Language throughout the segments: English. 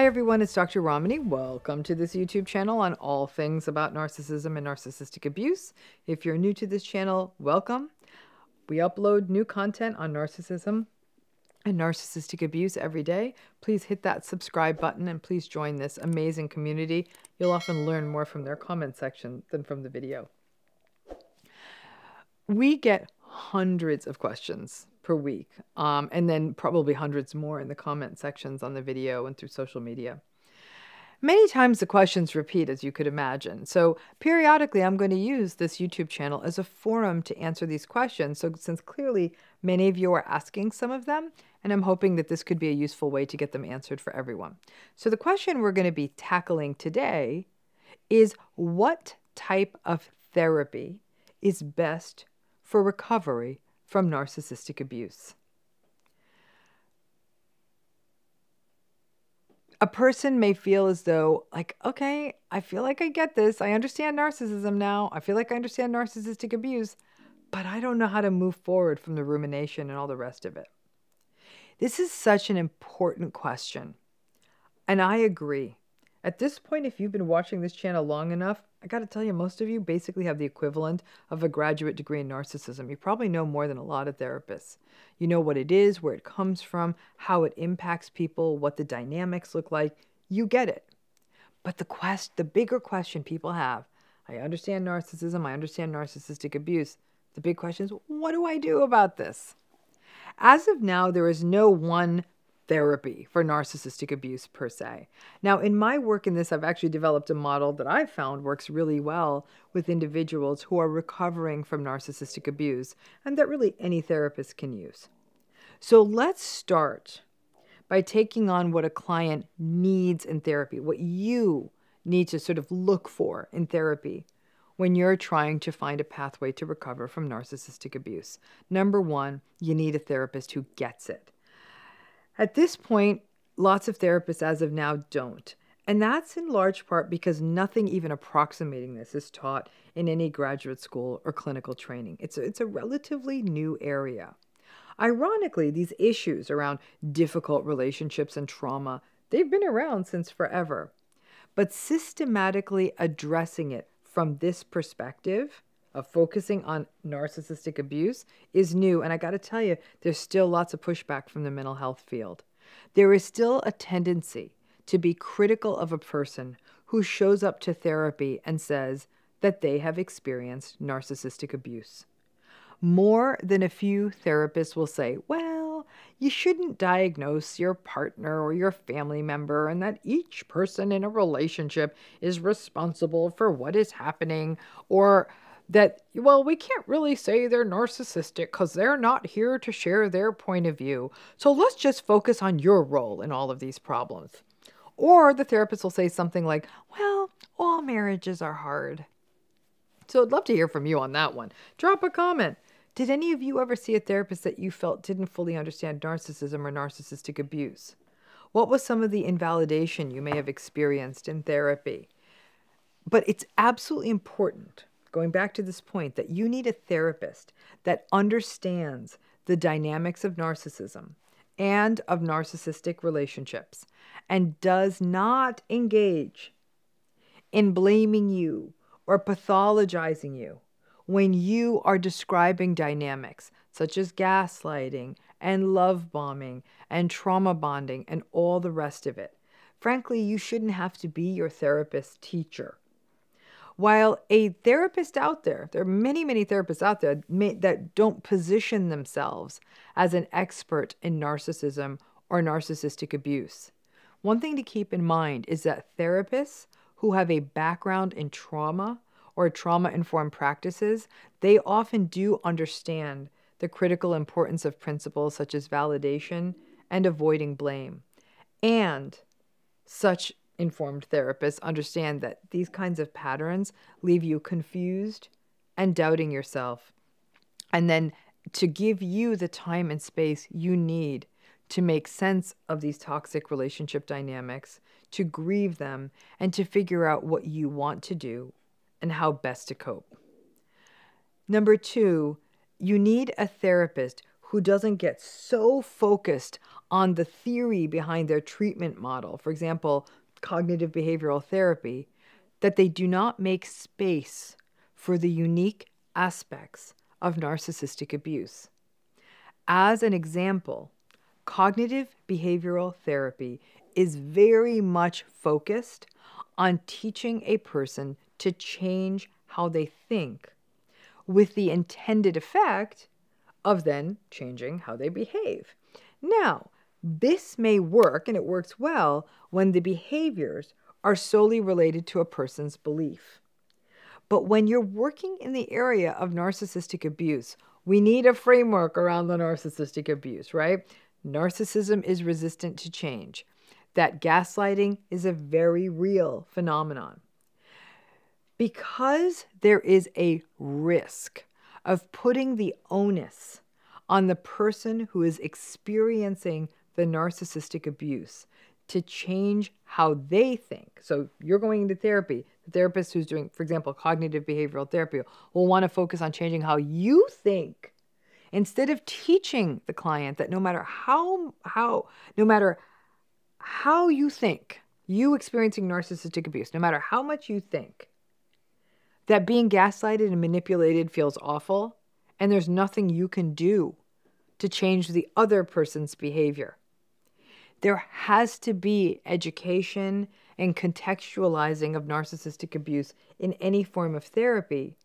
Hi everyone, it's Dr. Ramani. Welcome to this YouTube channel on all things about narcissism and narcissistic abuse. If you're new to this channel, welcome. We upload new content on narcissism and narcissistic abuse every day. Please hit that subscribe button and please join this amazing community. You'll often learn more from their comment section than from the video. We get hundreds of questions per week, and then probably hundreds more in the comment sections on the video and through social media. Many times the questions repeat, as you could imagine. So periodically, I'm going to use this YouTube channel as a forum to answer these questions. So since clearly many of you are asking some of them, and I'm hoping that this could be a useful way to get them answered for everyone. So the question we're going to be tackling today is, what type of therapy is best for recovery from narcissistic abuse? A person may feel as though, like, okay, I feel like I get this. I understand narcissism now. I feel like I understand narcissistic abuse, but I don't know how to move forward from the rumination and all the rest of it. This is such an important question. And I agree. At this point, if you've been watching this channel long enough, I got to tell you, most of you basically have the equivalent of a graduate degree in narcissism. You probably know more than a lot of therapists. You know what it is, where it comes from, how it impacts people, what the dynamics look like. You get it. But the bigger question people have, I understand narcissism, I understand narcissistic abuse. The big question is, what do I do about this? As of now, there is no one therapy for narcissistic abuse per se. Now, in my work in this, I've actually developed a model that I've found works really well with individuals who are recovering from narcissistic abuse, and that really any therapist can use. So let's start by taking on what a client needs in therapy, what you need to sort of look for in therapy when you're trying to find a pathway to recover from narcissistic abuse. Number one, you need a therapist who gets it. At this point, lots of therapists as of now don't. And that's in large part because nothing even approximating this is taught in any graduate school or clinical training. It's a relatively new area. Ironically, these issues around difficult relationships and trauma, they've been around since forever. But systematically addressing it from this perspective of focusing on narcissistic abuse is new. And I got to tell you, there's still lots of pushback from the mental health field. There is still a tendency to be critical of a person who shows up to therapy and says that they have experienced narcissistic abuse. More than a few therapists will say, well, you shouldn't diagnose your partner or your family member, and that each person in a relationship is responsible for what is happening, or that, well, we can't really say they're narcissistic because they're not here to share their point of view. So let's just focus on your role in all of these problems. Or the therapist will say something like, well, all marriages are hard. So I'd love to hear from you on that one. Drop a comment. Did any of you ever see a therapist that you felt didn't fully understand narcissism or narcissistic abuse? What was some of the invalidation you may have experienced in therapy? But it's absolutely important, going back to this point, that you need a therapist that understands the dynamics of narcissism and of narcissistic relationships and does not engage in blaming you or pathologizing you when you are describing dynamics such as gaslighting and love bombing and trauma bonding and all the rest of it. Frankly, you shouldn't have to be your therapist's teacher. While a therapist out there, there are many, many therapists out there that don't position themselves as an expert in narcissism or narcissistic abuse. One thing to keep in mind is that therapists who have a background in trauma or trauma-informed practices, they often do understand the critical importance of principles such as validation and avoiding blame. And such informed therapists understand that these kinds of patterns leave you confused and doubting yourself. And then to give you the time and space you need to make sense of these toxic relationship dynamics, to grieve them, and to figure out what you want to do and how best to cope. Number two, you need a therapist who doesn't get so focused on the theory behind their treatment model, for example, cognitive behavioral therapy, that they do not make space for the unique aspects of narcissistic abuse. As an example, cognitive behavioral therapy is very much focused on teaching a person to change how they think, with the intended effect of then changing how they behave. Now, this may work, and it works well, when the behaviors are solely related to a person's belief. But when you're working in the area of narcissistic abuse, we need a framework around the narcissistic abuse, right? Narcissism is resistant to change. That gaslighting is a very real phenomenon. Because there is a risk of putting the onus on the person who is experiencing the narcissistic abuse to change how they think. So you're going into therapy. The therapist who's doing, for example, cognitive behavioral therapy will want to focus on changing how you think, instead of teaching the client that no matter how you think, you experiencing narcissistic abuse, no matter how much you think, that being gaslighted and manipulated feels awful, and there's nothing you can do to change the other person's behavior. There has to be education and contextualizing of narcissistic abuse in any form of therapy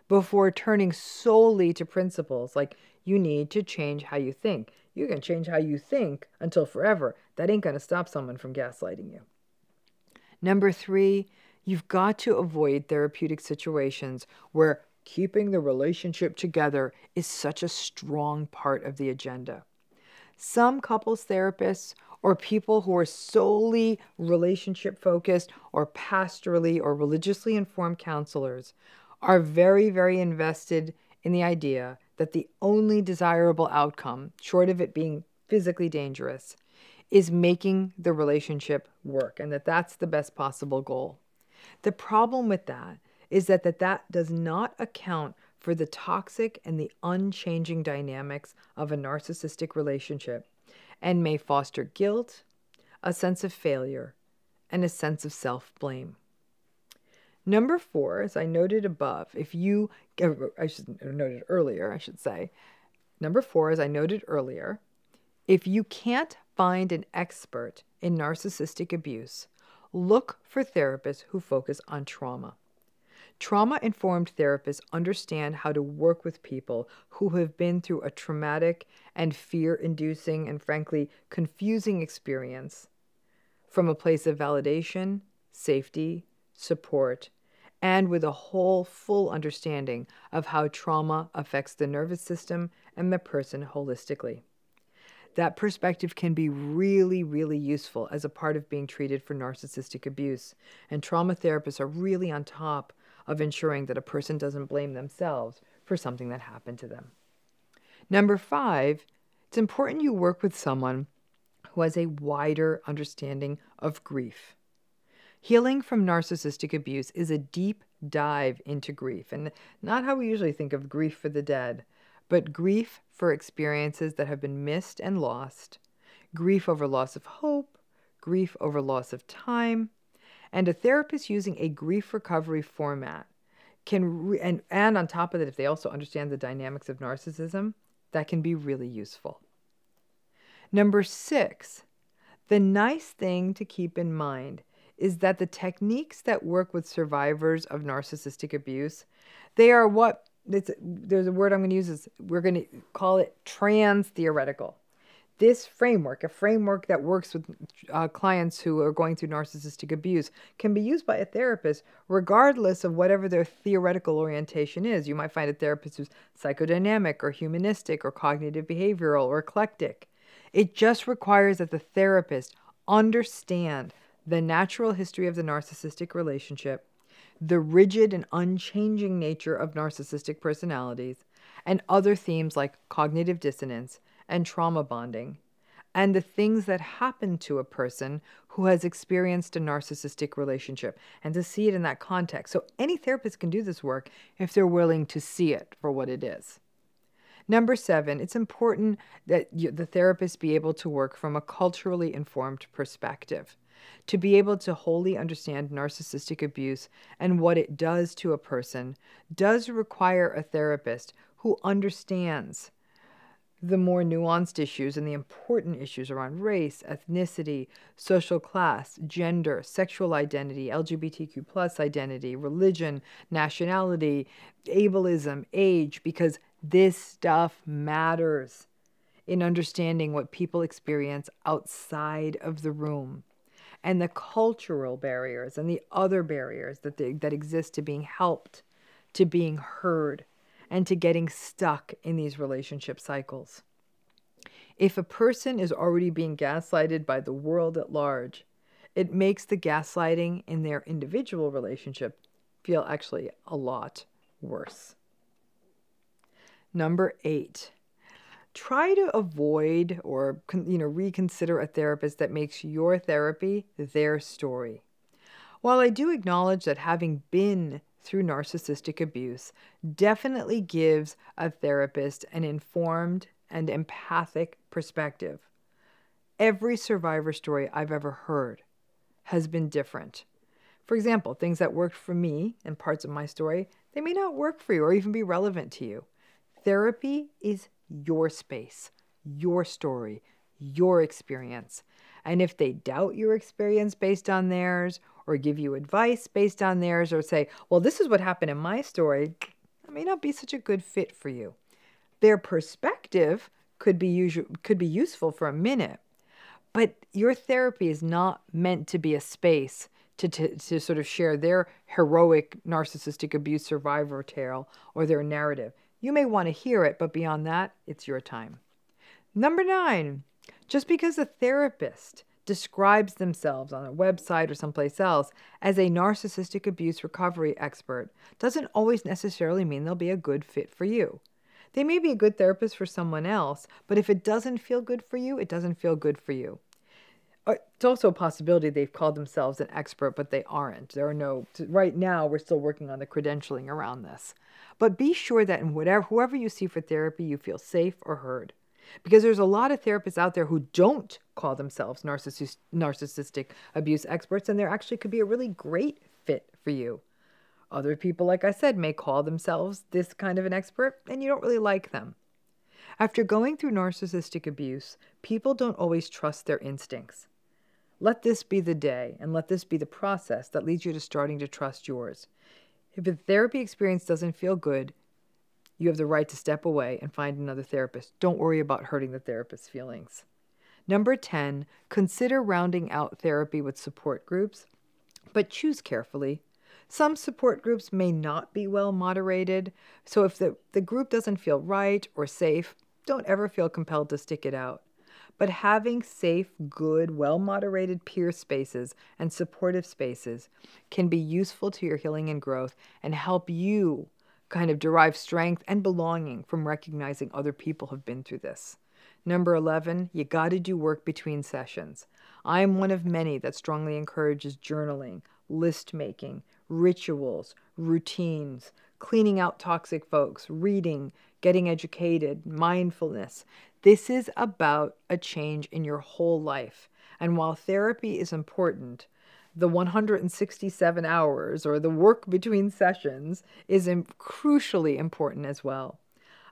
before turning solely to principles like you need to change how you think. You can change how you think until forever. That ain't going to stop someone from gaslighting you. Number 3, you've got to avoid therapeutic situations where keeping the relationship together is such a strong part of the agenda. Some couples therapists or people who are solely relationship focused or pastorally or religiously informed counselors are very, very invested in the idea that the only desirable outcome, short of it being physically dangerous, is making the relationship work, and that that's the best possible goal. The problem with that is that does not account for the toxic and the unchanging dynamics of a narcissistic relationship, and may foster guilt, a sense of failure, and a sense of self-blame. Number 4, as I noted above, Number 4, as I noted earlier, if you can't find an expert in narcissistic abuse, look for therapists who focus on trauma. Trauma-informed therapists understand how to work with people who have been through a traumatic and fear-inducing and frankly confusing experience from a place of validation, safety, support, and with a full understanding of how trauma affects the nervous system and the person holistically. That perspective can be really, really useful as a part of being treated for narcissistic abuse, and trauma therapists are really on top of ensuring that a person doesn't blame themselves for something that happened to them. Number 5, it's important you work with someone who has a wider understanding of grief. Healing from narcissistic abuse is a deep dive into grief, and not how we usually think of grief for the dead, but grief for experiences that have been missed and lost, grief over loss of hope, grief over loss of time, and a therapist using a grief recovery format and on top of that, if they also understand the dynamics of narcissism, that can be really useful. Number 6, the nice thing to keep in mind is that the techniques that work with survivors of narcissistic abuse, they are there's a word I'm going to use, we're going to call it trans-theoretical. This framework, a framework that works with clients who are going through narcissistic abuse, can be used by a therapist regardless of whatever their theoretical orientation is. You might find a therapist who's psychodynamic or humanistic or cognitive behavioral or eclectic. It just requires that the therapist understand the natural history of the narcissistic relationship, the rigid and unchanging nature of narcissistic personalities, and other themes like cognitive dissonance and trauma bonding, and the things that happen to a person who has experienced a narcissistic relationship, and to see it in that context. So any therapist can do this work if they're willing to see it for what it is. Number 7, it's important that the therapist be able to work from a culturally informed perspective. To be able to wholly understand narcissistic abuse and what it does to a person does require a therapist who understands the more nuanced issues and the important issues around race, ethnicity, social class, gender, sexual identity, LGBTQ plus identity, religion, nationality, ableism, age, because this stuff matters in understanding what people experience outside of the room and the cultural barriers and the other barriers that exist to being helped, to being heard, and to getting stuck in these relationship cycles. If a person is already being gaslighted by the world at large, it makes the gaslighting in their individual relationship feel actually a lot worse. Number 8, try to avoid or reconsider a therapist that makes your therapy their story. While I do acknowledge that having been through narcissistic abuse definitely gives a therapist an informed and empathic perspective, every survivor story I've ever heard has been different. For example, things that worked for me and parts of my story, they may not work for you or even be relevant to you. Therapy is your space, your story, your experience. And if they doubt your experience based on theirs, or give you advice based on theirs, or say, well, this is what happened in my story, that may not be such a good fit for you. Their perspective could be useful for a minute, but your therapy is not meant to be a space to sort of share their heroic narcissistic abuse survivor tale or their narrative. You may want to hear it, but beyond that, it's your time. Number 9, just because a therapist describes themselves on a website or someplace else as a narcissistic abuse recovery expert doesn't always necessarily mean they'll be a good fit for you. They may be a good therapist for someone else, but if it doesn't feel good for you, it doesn't feel good for you. It's also a possibility they've called themselves an expert, but they aren't. Right now, we're still working on the credentialing around this. But be sure that in whoever you see for therapy, you feel safe or heard. Because there's a lot of therapists out there who don't call themselves narcissistic abuse experts, and there actually could be a really great fit for you. Other people, like I said, may call themselves this kind of an expert, and you don't really like them. After going through narcissistic abuse, people don't always trust their instincts. Let this be the day, and let this be the process that leads you to starting to trust yours. If the therapy experience doesn't feel good, you have the right to step away and find another therapist. Don't worry about hurting the therapist's feelings. Number 10, consider rounding out therapy with support groups, but choose carefully. Some support groups may not be well moderated, so if the group doesn't feel right or safe, don't ever feel compelled to stick it out. But having safe, good, well-moderated peer spaces and supportive spaces can be useful to your healing and growth and help you kind of derive strength and belonging from recognizing other people have been through this. Number 11, you got to do work between sessions. I am one of many that strongly encourages journaling, list making, rituals, routines, cleaning out toxic folks, reading, getting educated, mindfulness. This is about a change in your whole life. And while therapy is important, the 167 hours or the work between sessions is crucially important as well.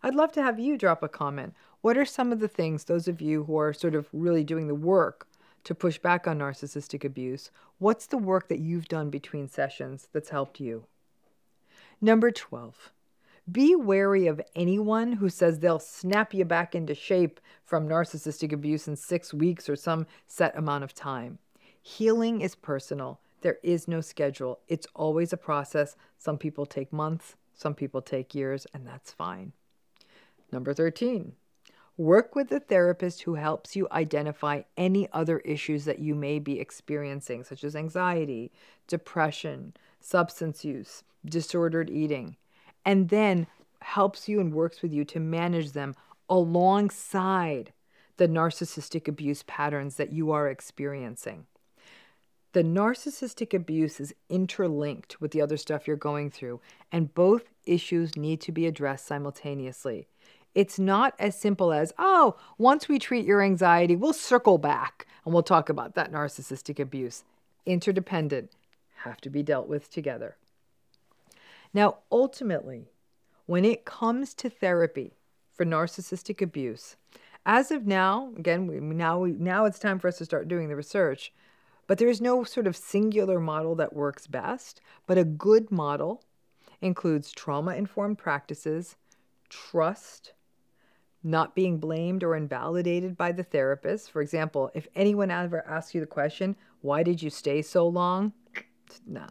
I'd love to have you drop a comment. What are some of the things, those of you who are sort of really doing the work to push back on narcissistic abuse, what's the work that you've done between sessions that's helped you? Number 12, be wary of anyone who says they'll snap you back into shape from narcissistic abuse in 6 weeks or some set amount of time. Healing is personal. There is no schedule. It's always a process. Some people take months, some people take years, and that's fine. Number 13, work with a therapist who helps you identify any other issues that you may be experiencing, such as anxiety, depression, substance use, disordered eating, and then helps you and works with you to manage them alongside the narcissistic abuse patterns that you are experiencing. The narcissistic abuse is interlinked with the other stuff you're going through, and both issues need to be addressed simultaneously. It's not as simple as, oh, once we treat your anxiety, we'll circle back and we'll talk about that narcissistic abuse. Interdependent, have to be dealt with together. Now, ultimately, when it comes to therapy for narcissistic abuse, as of now, again, now it's time for us to start doing the research, but there is no sort of singular model that works best, but a good model includes trauma-informed practices, trust, not being blamed or invalidated by the therapist. For example, if anyone ever asks you the question, why did you stay so long? No.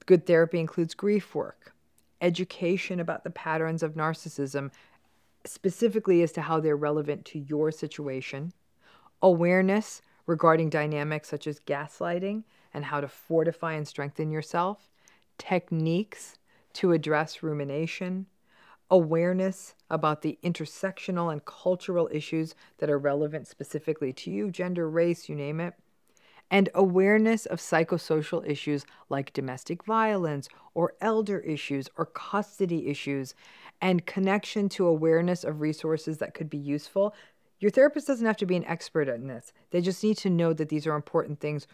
Good therapy includes grief work, education about the patterns of narcissism, specifically as to how they're relevant to your situation, awareness regarding dynamics such as gaslighting and how to fortify and strengthen yourself, techniques to address rumination, awareness about the intersectional and cultural issues that are relevant specifically to you, gender, race, you name it, and awareness of psychosocial issues like domestic violence or elder issues or custody issues, and connection to awareness of resources that could be useful. Your therapist doesn't have to be an expert in this. They just need to know that these are important things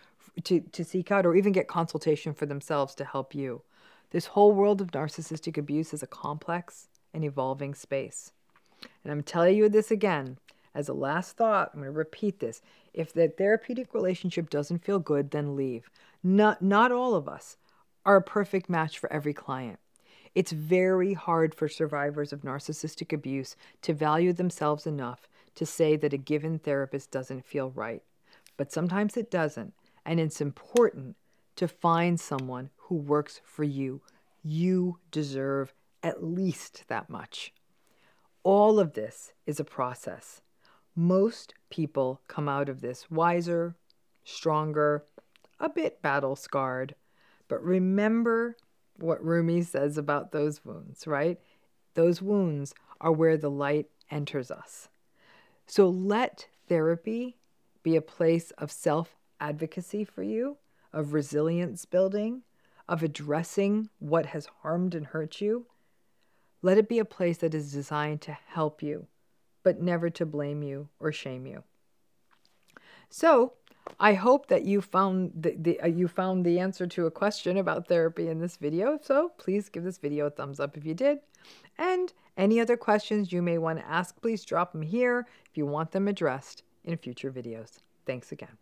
to seek out, or even get consultation for themselves to help you. This whole world of narcissistic abuse is a complex and evolving space. And I'm telling you this again, as a last thought, I'm going to repeat this. If the therapeutic relationship doesn't feel good, then leave. Not all of us are a perfect match for every client. It's very hard for survivors of narcissistic abuse to value themselves enough to say that a given therapist doesn't feel right. But sometimes it doesn't, and it's important to find someone who works for you. You deserve at least that much. All of this is a process. Most people come out of this wiser, stronger, a bit battle-scarred. But remember what Rumi says about those wounds, right? Those wounds are where the light enters us. So let therapy be a place of self-advocacy for you, of resilience building, of addressing what has harmed and hurt you. Let it be a place that is designed to help you, but never to blame you or shame you. So I hope that you found the answer to a question about therapy in this video. So please give this video a thumbs up if you did. And any other questions you may want to ask, please drop them here if you want them addressed in future videos. Thanks again.